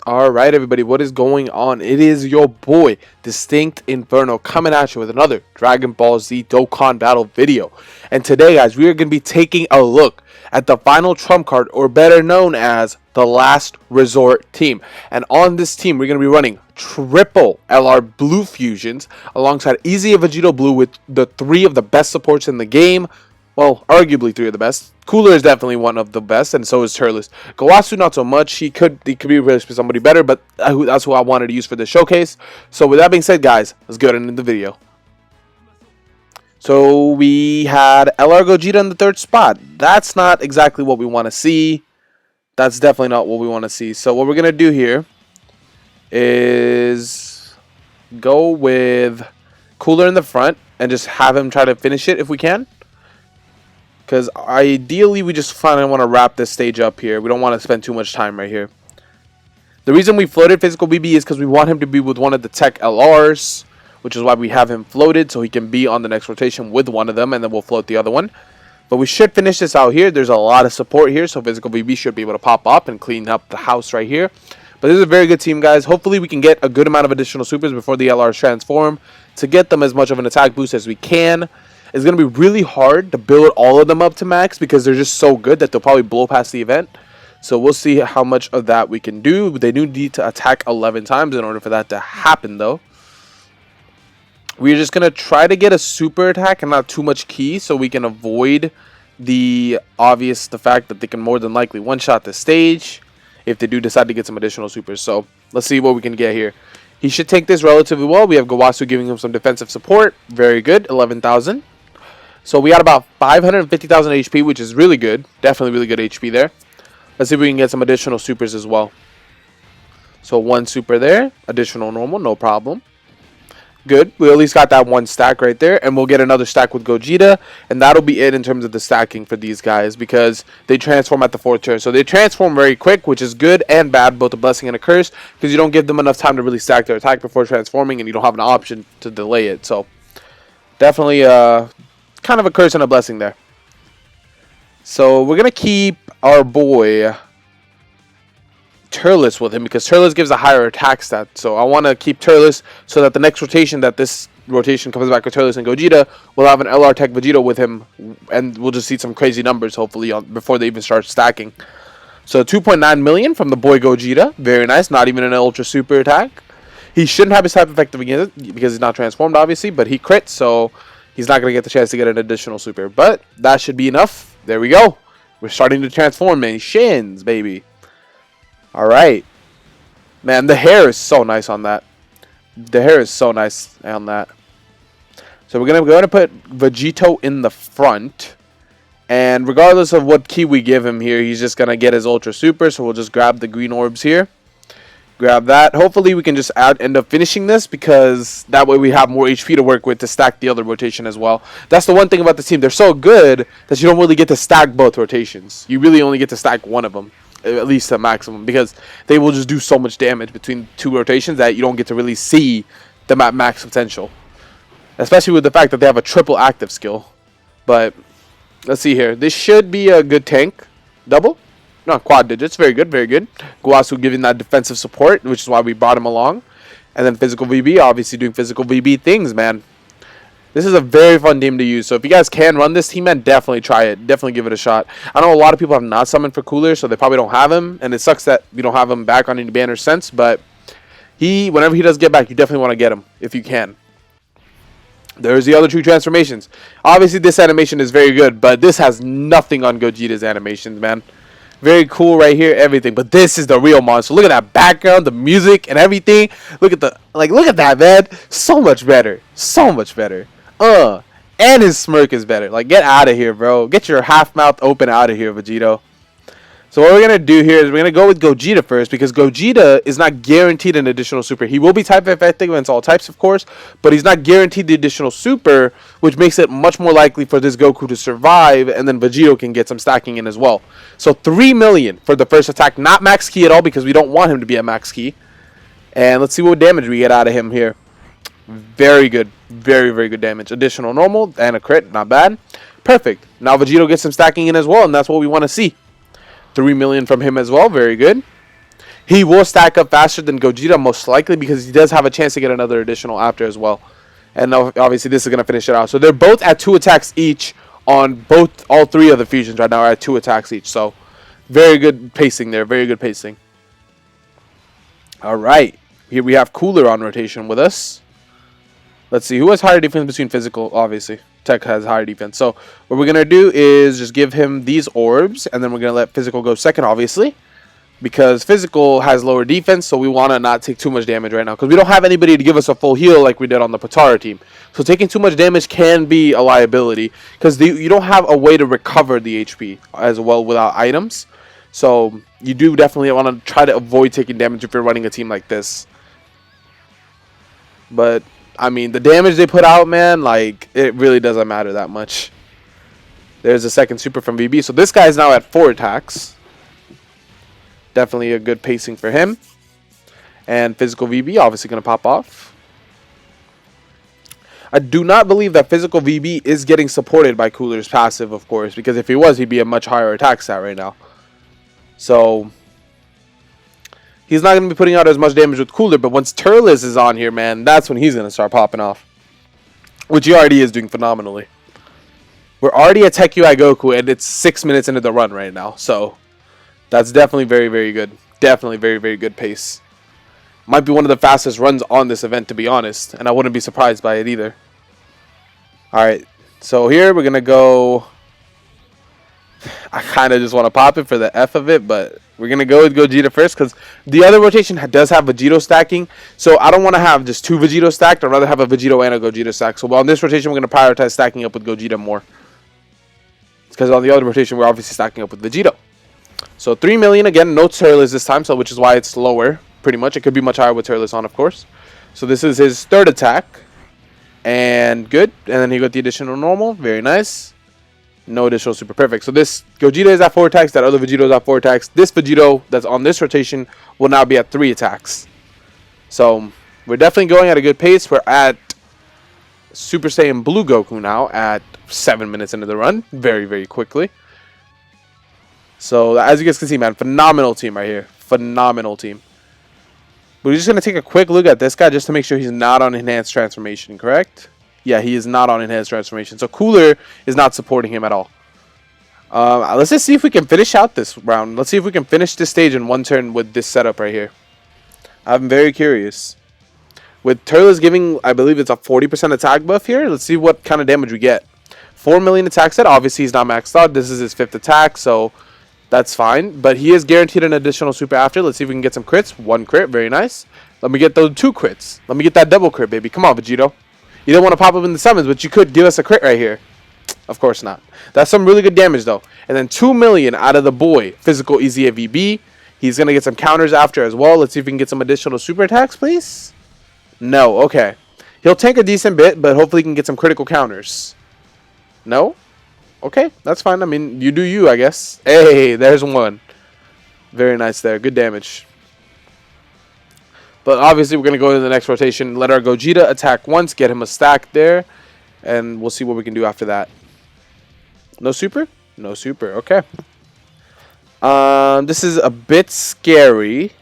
Alright everybody, what is going on? It is your boy, Distinct Inferno, coming at you with another Dragon Ball Z Dokkan battle video. And today guys, we are going to be taking a look at the final trump card, or better known as the Last Resort team. And on this team, we're going to be running triple LR Blue fusions alongside Easy Vegito Blue with the three of the best supports in the game. Well, arguably three of the best. Cooler is definitely one of the best, and so is Turles. Goku, not so much. He could be replaced for somebody better, but that's who I wanted to use for this showcase. So with that being said, guys, let's get into the video. So we had LR Gogeta in the third spot. That's not exactly what we want to see. That's definitely not what we want to see. So what we're going to do here is go with Cooler in the front and just have him try to finish it if we can. Because ideally, we just finally want to wrap this stage up here. We don't want to spend too much time right here. The reason we floated Physical BB is because we want him to be with one of the Tech LRs, which is why we have him floated, so he can be on the next rotation with one of them, and then we'll float the other one. But we should finish this out here. There's a lot of support here, so Physical BB should be able to pop up and clean up the house right here. But this is a very good team, guys. Hopefully, we can get a good amount of additional supers before the LRs transform to get them as much of an attack boost as we can. It's going to be really hard to build all of them up to max because they're just so good that they'll probably blow past the event. So we'll see how much of that we can do. They do need to attack 11 times in order for that to happen, though. We're just going to try to get a super attack and not too much key so we can avoid the fact that they can more than likely one-shot the stage if they do decide to get some additional supers. So let's see what we can get here. He should take this relatively well. We have Goku giving him some defensive support. Very good, 11,000. So we got about 550,000 HP, which is really good. Definitely really good HP there. Let's see if we can get some additional supers as well. So one super there. Additional normal, no problem. Good. We at least got that one stack right there. And we'll get another stack with Gogeta. And that'll be it in terms of the stacking for these guys, because they transform at the 4th turn. So they transform very quick, which is good and bad, both a blessing and a curse, because you don't give them enough time to really stack their attack before transforming, and you don't have an option to delay it. So definitely kind of a curse and a blessing there. So we're going to keep our boy Turles with him because Turles gives a higher attack stat. So I want to keep Turles so that the next rotation that this rotation comes back with Turles and Gogeta, we'll have an LR Tech Vegito with him, and we'll just see some crazy numbers hopefully before they even start stacking. So 2.9 million from the boy Gogeta. Very nice. Not even an ultra super attack. He shouldn't have his type effective against it because he's not transformed obviously, but he crits, so he's not going to get the chance to get an additional super. But that should be enough. There we go. We're starting to transform shins, baby. Alright. Man, the hair is so nice on that. The hair is so nice on that. So we're going to put Vegito in the front. And regardless of what key we give him here, he's just going to get his ultra super. So we'll just grab the green orbs here. Grab that. Hopefully we can just end up finishing this, because that way we have more HP to work with to stack the other rotation as well. That's the one thing about this team. They're so good that you don't really get to stack both rotations. You really only get to stack one of them, at least a maximum, because they will just do so much damage between two rotations that you don't get to really see them at max potential. Especially with the fact that they have a triple active skill. But let's see here. This should be a good tank. Double? No, quad digits. Very good, very good. Goku giving that defensive support, which is why we brought him along. And then Physical VB, obviously doing Physical VB things, man. This is a very fun team to use. So if you guys can run this team, man, definitely try it. Definitely give it a shot. I know a lot of people have not summoned for Cooler, so they probably don't have him. And it sucks that we don't have him back on any banner sense. But whenever he does get back, you definitely want to get him if you can. There's the other two transformations. Obviously, this animation is very good, but this has nothing on Gogeta's animations, man. Very cool right here, everything. But this is the real monster. Look at that background, the music, and everything. Look at look at that, man. So much better. So much better. And his smirk is better. Like, get out of here, bro. Get your half mouth open out of here, Vegito. So what we're going to do here is we're going to go with Gogeta first, because Gogeta is not guaranteed an additional super. He will be type effective against all types, of course, but he's not guaranteed the additional super, which makes it much more likely for this Goku to survive, and then Vegito can get some stacking in as well. So 3 million for the first attack. Not max key at all, because we don't want him to be at max key. And let's see what damage we get out of him here. Very good. Very, very good damage. Additional normal and a crit. Not bad. Perfect. Now Vegito gets some stacking in as well, and that's what we want to see. 3 million from him as well. Very good. He will stack up faster than Gogeta most likely because he does have a chance to get another additional after as well. And obviously this is going to finish it out. So they're both at 2 attacks each on all 3 of the fusions right now are at 2 attacks each. So very good pacing there. Very good pacing. All right. Here we have Cooler on rotation with us. Let's see. Who has higher defense between physical? Obviously. Tech has higher defense. So what we're going to do is just give him these orbs. And then we're going to let physical go second, obviously. Because physical has lower defense. So we want to not take too much damage right now. Because we don't have anybody to give us a full heal like we did on the Potara team. So taking too much damage can be a liability. Because you don't have a way to recover the HP as well without items. So you do definitely want to try to avoid taking damage if you're running a team like this. But, I mean, the damage they put out, man, like, it really doesn't matter that much. There's a second super from VB. So this guy is now at 4 attacks. Definitely a good pacing for him. And physical VB obviously going to pop off. I do not believe that physical VB is getting supported by Cooler's passive, of course. Because if he was, he'd be a much higher attack stat right now. So he's not going to be putting out as much damage with Cooler. But once Turles is on here, man, that's when he's going to start popping off. Which he already is doing phenomenally. We're already at Tech UI Goku, and it's 6 minutes into the run right now. So that's definitely very, very good. Definitely very, very good pace. Might be one of the fastest runs on this event, to be honest. And I wouldn't be surprised by it either. Alright, so here we're going to go... I kind of just want to pop it for the F of it, but we're going to go with Gogeta first because the other rotation does have Vegito stacking. So I don't want to have just 2 Vegito stacked. I'd rather have a Vegito and a Gogeta stack. So on this rotation, we're going to prioritize stacking up with Gogeta more. Because on the other rotation, we're obviously stacking up with Vegito. So 3 million, again, no Turles this time, so which is why it's lower, pretty much. It could be much higher with Turles on, of course. So this is his 3rd attack. And good. And then he got the additional normal. Very nice. No additional super perfect. So this Gogeta is at 4 attacks. That other Vegito is at 4 attacks. This Vegito that's on this rotation will now be at 3 attacks. So we're definitely going at a good pace. We're at Super Saiyan Blue Goku now at 7 minutes into the run. Very, very quickly. So as you guys can see, man, phenomenal team right here. Phenomenal team. We're just going to take a quick look at this guy just to make sure he's not on Enhanced Transformation, correct? Yeah, he is not on Enhanced Transformation. So Cooler is not supporting him at all. Let's just see if we can finish out this round. Let's see if we can finish this stage in 1 turn with this setup right here. I'm very curious. With Turles giving, I believe it's a 40% attack buff here. Let's see what kind of damage we get. 4 million attack set. Obviously, he's not maxed out. This is his 5th attack, so that's fine. But he is guaranteed an additional super after. Let's see if we can get some crits. 1 crit. Very nice. Let me get those 2 crits. Let me get that double crit, baby. Come on, Vegito. You don't want to pop up in the summons, but you could give us a crit right here. Of course not. That's some really good damage, though. And then 2 million out of the boy. Physical easy VB. He's going to get some counters after as well. Let's see if we can get some additional super attacks, please. No. Okay. He'll tank a decent bit, but hopefully he can get some critical counters. No? Okay. That's fine. I mean, you do you, I guess. Hey, there's 1. Very nice there. Good damage. But obviously, we're going to go into the next rotation. Let our Gogeta attack once. Get him a stack there. And we'll see what we can do after that. No super? No super. Okay. This is a bit scary.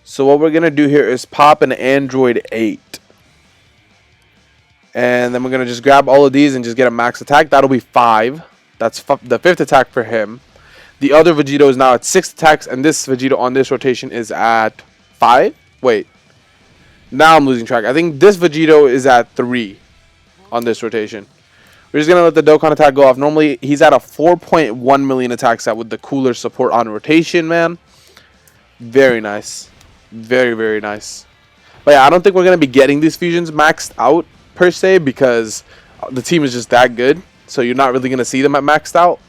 So what we're going to do here is pop an Android 8. And then we're going to just grab all of these and just get a max attack. That'll be 5. That's the 5th attack for him. The other Vegito is now at 6 attacks. And this Vegito on this rotation is at 5. Wait. Now I'm losing track. I think this Vegito is at 3 on this rotation. We're just going to let the Dokkan attack go off. Normally, he's at a 4.1 million attack set with the Cooler support on rotation, man. Very nice. Very, very nice. But yeah, I don't think we're going to be getting these fusions maxed out, per se, because the team is just that good. So you're not really going to see them at maxed out.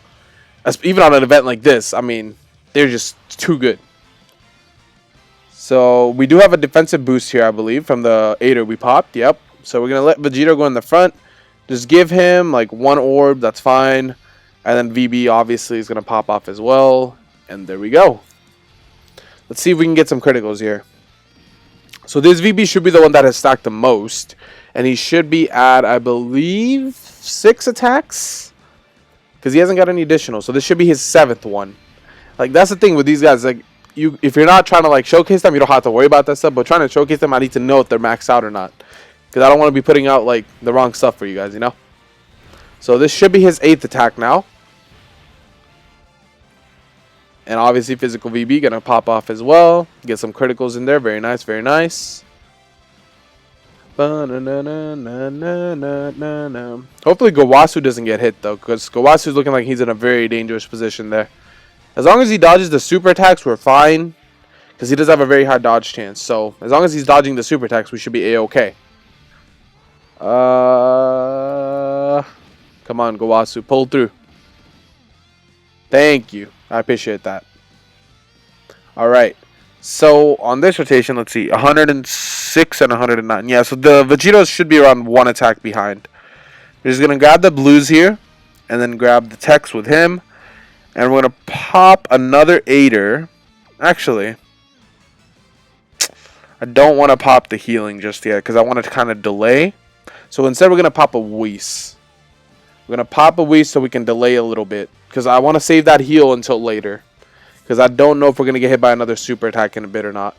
Even on an event like this, I mean, they're just too good. So we do have a defensive boost here, I believe, from the 8er we popped. Yep. So we're going to let Vegito go in the front. Just give him like 1 orb. That's fine. And then VB obviously is going to pop off as well. And there we go. Let's see if we can get some criticals here. So this VB should be the one that has stacked the most. And he should be at, I believe, 6 attacks. Because he hasn't got any additional. So this should be his 7th one. Like, that's the thing with these guys. Like, if you're not trying to like showcase them, you don't have to worry about that stuff. But trying to showcase them, I need to know if they're maxed out or not, because I don't want to be putting out like the wrong stuff for you guys, you know. So this should be his 8th attack now, and obviously physical VB gonna pop off as well. Get some criticals in there. Very nice, very nice. Hopefully Gowasu doesn't get hit though, because Gowasu's looking like he's in a very dangerous position there. As long as he dodges the super attacks, we're fine, because he does have a very high dodge chance. So as long as he's dodging the super attacks, we should be a-okay. Come on, Gowasu, pull through. Thank you, I appreciate that. All right. So on this rotation, let's see, 106 and 109. Yeah, so the Vegito should be around 1 attack behind. We're just going to grab the blues here, and then grab the text with him. And we're going to pop another 8er. Actually, I don't want to pop the healing just yet, because I want to kind of delay. So instead, we're going to pop a Whis. We're going to pop a Whis so we can delay a little bit, because I want to save that heal until later. Because I don't know if we're going to get hit by another super attack in a bit or not.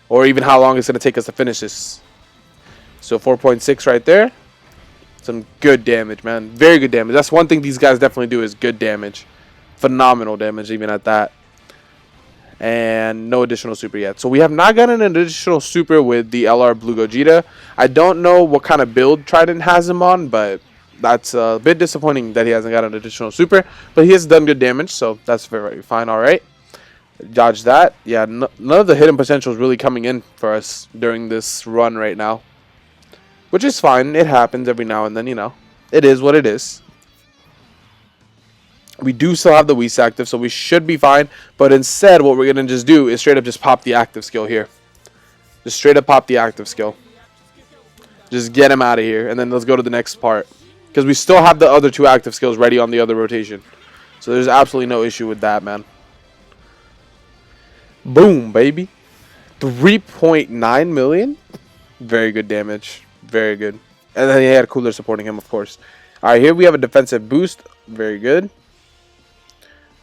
Or even how long it's going to take us to finish this. So 4.6 right there. Some good damage, man. Very good damage. That's one thing these guys definitely do, is good damage. Phenomenal damage even at that. And no additional super yet. So we have not gotten an additional super with the LR Blue Gogeta. I don't know what kind of build Trident has him on, but that's a bit disappointing that he hasn't got an additional super. But he has done good damage, so that's very fine. All right. Dodge that. Yeah, none of the hidden potential is really coming in for us during this run right now. Which is fine. It happens every now and then, you know. It is what it is. We do still have the Whis active, so we should be fine. But instead, what we're going to just do is straight up just pop the active skill here. Just straight up pop the active skill. Just get him out of here, and then let's go to the next part. Because we still have the other 2 active skills ready on the other rotation. So there's absolutely no issue with that, man. Boom, baby. 3.9 million. Very good damage. Very good. And then he had a cooler supporting him, of course. Alright, here we have a defensive boost. Very good.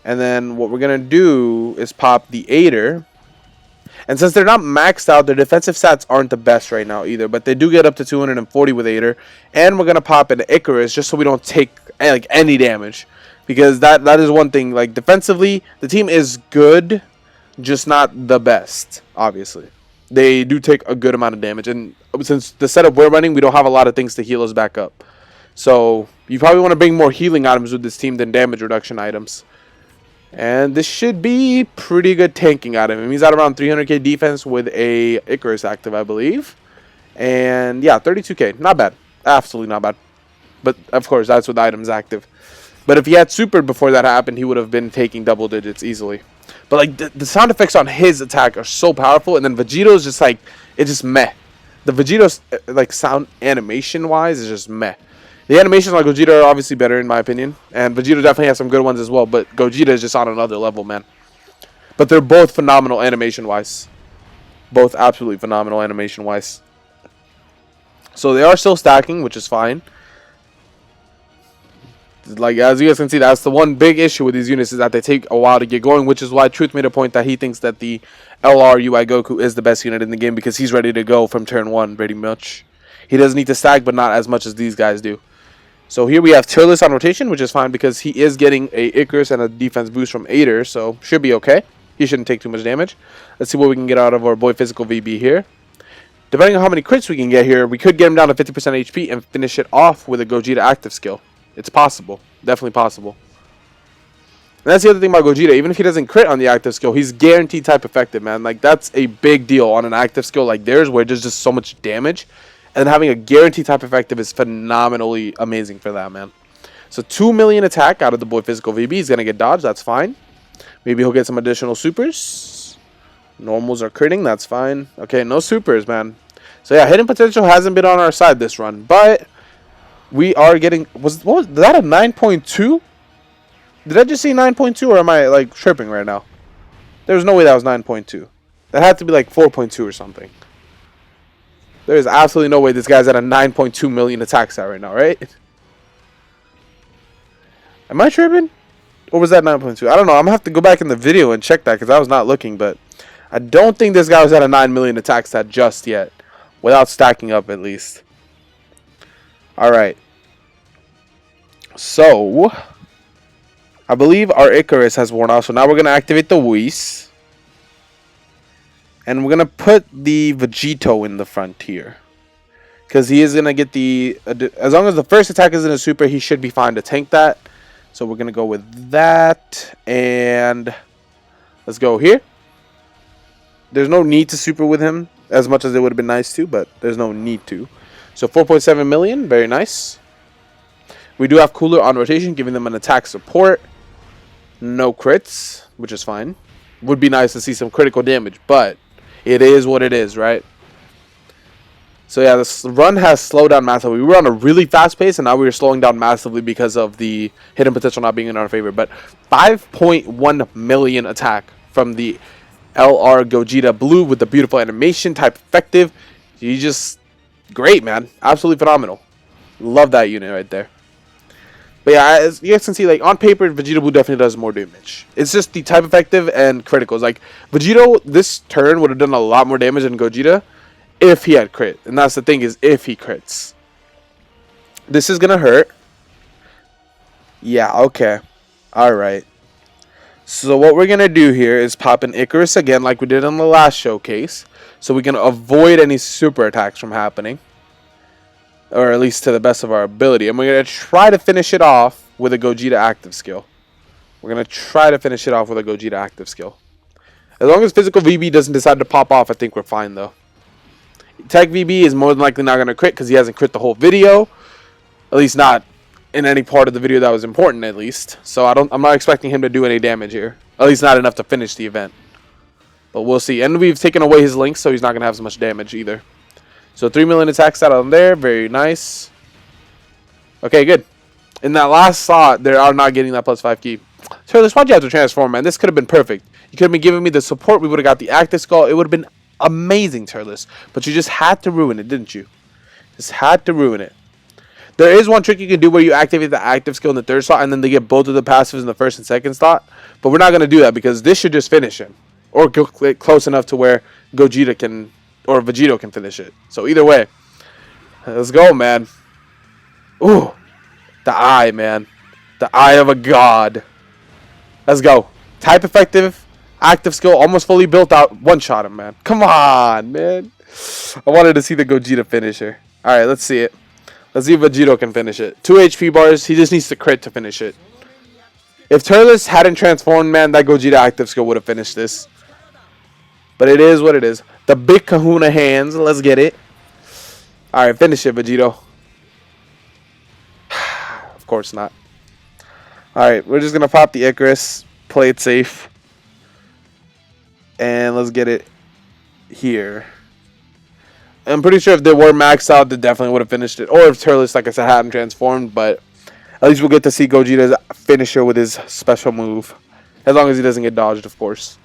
And then what we're going to do is pop the 8er. And since they're not maxed out, their defensive stats aren't the best right now either. But they do get up to 240 with 8er. And we're going to pop an Icarus just so we don't take like any damage. Because that is one thing. Like defensively, the team is good, just not the best, obviously. They do take a good amount of damage. And since the setup we're running, we don't have a lot of things to heal us back up. So you probably want to bring more healing items with this team than damage reduction items. And this should be pretty good tanking item. It means at around 300k defense with a Icarus active, I believe. And yeah, 32k. Not bad. Absolutely not bad. But of course, that's with items active. But if he had super before that happened, he would have been taking double digits easily. But like the sound effects on his attack are so powerful. And then Vegito's just like, it's just meh. The Vegito's like sound animation wise is just meh. The animations on Gogeta are obviously better, in my opinion. And Vegito definitely has some good ones as well. But Gogeta is just on another level, man. But they're both phenomenal animation-wise. Both absolutely phenomenal animation-wise. So they are still stacking, which is fine. Like, as you guys can see, that's the one big issue with these units, is that they take a while to get going. Which is why Truth made a point that he thinks that the LR UI Goku is the best unit in the game. Because he's ready to go from turn 1, pretty much. He doesn't need to stack, but not as much as these guys do. So here we have Turles on rotation, which is fine because he is getting a Icarus and a defense boost from 8er, so should be okay. He shouldn't take too much damage. Let's see what we can get out of our boy Physical VB here. Depending on how many crits we can get here, we could get him down to 50% HP and finish it off with a Gogeta active skill. It's possible. Definitely possible. And that's the other thing about Gogeta. Even if he doesn't crit on the active skill, he's guaranteed type effective, man. Like, that's a big deal on an active skill like theirs, where there's just so much damage. And having a guaranteed type effective is phenomenally amazing for that, man. So 2 million attack out of the boy Physical VB. He's going to get dodged. That's fine. Maybe he'll get some additional supers. Normals are critting. That's fine. Okay, no supers, man. So, yeah, hidden potential hasn't been on our side this run. But we are getting... Was that a 9.2? Did I just see 9.2 or am I, like, tripping right now? There's no way that was 9.2. That had to be, like, 4.2 or something. There's absolutely no way this guy's at a 9.2 million attack stat right now, right? Am I tripping? Or was that 9.2? I don't know. I'm going to have to go back in the video and check that because I was not looking. But I don't think this guy was at a 9 million attack stat just yet. Without stacking up, at least. Alright. So, I believe our Icarus has worn off. So now we're going to activate the Whis. And we're going to put the Vegito in the front here. Because he is going to get the... As long as the first attack isn't a super, he should be fine to tank that. So we're going to go with that. And let's go here. There's no need to super with him. As much as it would have been nice to. But there's no need to. So 4.7 million. Very nice. We do have Cooler on rotation. Giving them an attack support. No crits. Which is fine. Would be nice to see some critical damage. But it is what it is, right? So yeah, this run has slowed down massively. We were on a really fast pace, and now we are slowing down massively because of the hidden potential not being in our favor. But 5.1 million attack from the LR Gogeta Blue with the beautiful animation, type effective. He's just great, man. Absolutely phenomenal. Love that unit right there. But yeah, as you guys can see, like on paper, Vegito Blue definitely does more damage. It's just the type effective and criticals. Like Vegito, this turn would have done a lot more damage than Gogeta if he had crit. And that's the thing, is if he crits. This is gonna hurt. Yeah, okay. Alright. So what we're gonna do here is pop an Icarus again like we did on the last showcase. So we can avoid any super attacks from happening. Or at least to the best of our ability. And we're going to try to finish it off with a Gogeta active skill. We're going to try to finish it off with a Gogeta active skill. As long as physical VB doesn't decide to pop off, I think we're fine though. Tech VB is more than likely not going to crit because he hasn't crit the whole video. At least not in any part of the video that was important at least. So I'm not expecting him to do any damage here. At least not enough to finish the event. But we'll see. And we've taken away his links, so he's not going to have as much damage either. So 3 million attack stat on there. Very nice. Okay, good. In that last slot, they are not getting that +5 key. Turles, why'd you have to transform, man? This could have been perfect. You could have been giving me the support. We would have got the active skull. It would have been amazing, Turles. But you just had to ruin it, didn't you? Just had to ruin it. There is one trick you can do where you activate the active skill in the third slot, and then they get both of the passives in the first and second slot. But we're not going to do that because this should just finish him. Or go close enough to where Gogeta can... or Vegito can finish it. So either way. Let's go, man. Ooh. The eye, man. The eye of a god. Let's go. Type effective. Active skill. Almost fully built out. One shot him, man. Come on, man. I wanted to see the Gogeta finisher. Alright, let's see it. Let's see if Vegito can finish it. 2 HP bars. He just needs to crit to finish it. If Turles hadn't transformed, man, that Gogeta active skill would have finished this. But it is what it is. The big kahuna hands. Let's get it. Alright, finish it, Vegito. Of course not. Alright, we're just going to pop the Icarus. Play it safe. And let's get it here. I'm pretty sure if they were maxed out, they definitely would have finished it. Or if Turles, like I said, hadn't transformed. But at least we'll get to see Gogeta's finisher with his special move. As long as he doesn't get dodged, of course.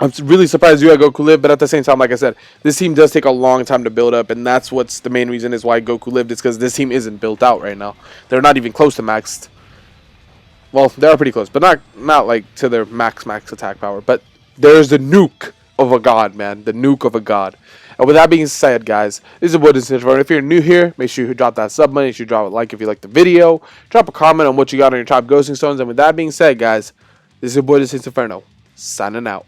I'm really surprised you had Goku live, but at the same time, like I said, this team does take a long time to build up, and that's what's the main reason is why Goku lived. It's because this team isn't built out right now. They're not even close to maxed. Well, they are pretty close, but not like to their max attack power. But there's the nuke of a god, man. The nuke of a god. And with that being said, guys, this is what is Inferno. If you're new here, make sure you drop that sub money. You should drop a like if you like the video. Drop a comment on what you got on your top ghosting stones. And with that being said, guys, this is your boy, this is Inferno. Signing out.